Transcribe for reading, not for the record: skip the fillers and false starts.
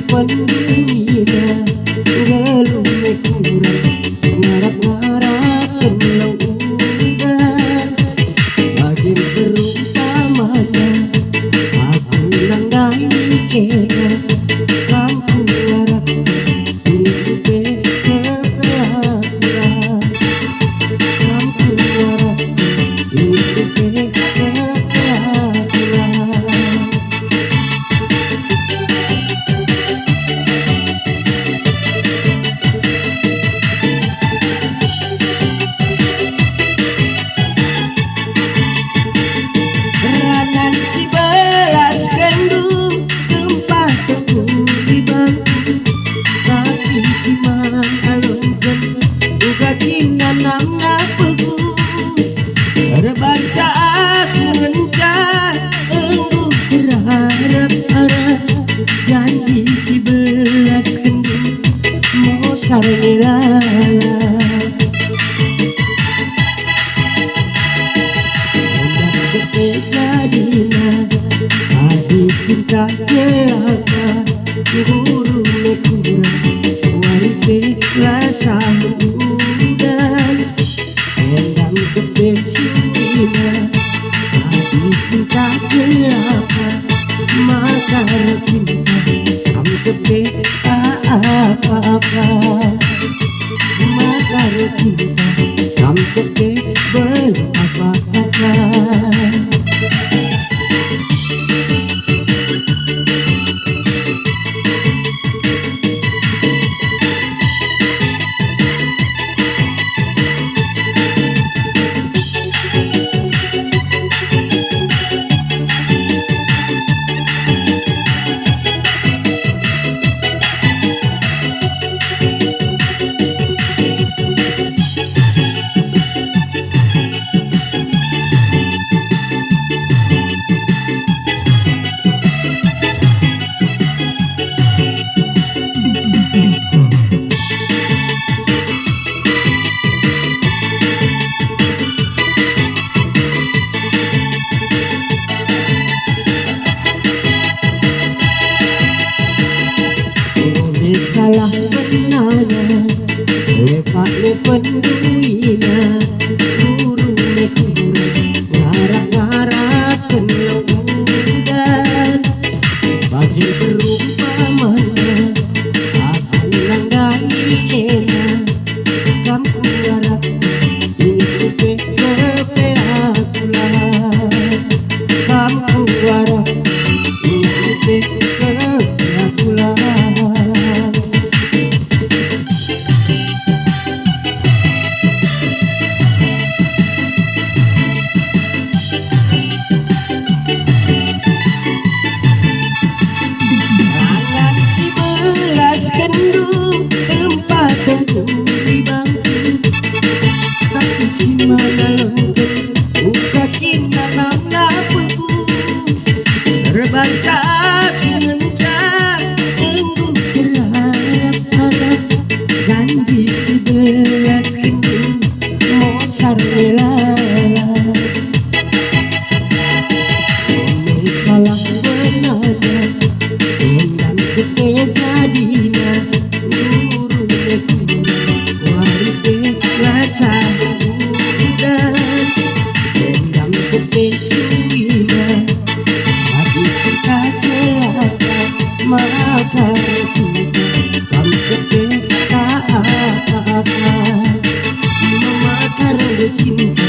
pendina galune kurang ngarak-ngarak kenang udan bagian perumpamanya aku langgai kena kamu harap hidup kepeakuran kamu harap hidup kepeakuran. Rebaca mencar engguh berharap-harap janji 11 kendung mau sarnilala hendak kejadina adi cinta jelaka guru kurang waripe rasa udan endam kepesina adi cinta jelaka maka cinta kamu kepe apa-apa maka cinta kamu kepe berapa-apa. Salah benarnya lepak lepen duina guru kurang ngarak-ngarak kenang udan bagi perumpamanya aku langgai kena kamu harap hidup kepeakulan kamu harap hidup kepeakulan. Kendung tempat tunggu di bangku tapi si mana lengkeng buka kina nangga peku terbaca mencar tunggu berharap-harap janji 11 kendung mau sarnilala salah benarnya endam kejadina guru waripe rasa udan endam kepesina hati kita celaka maka kamu kepe apa-apa memakar cinta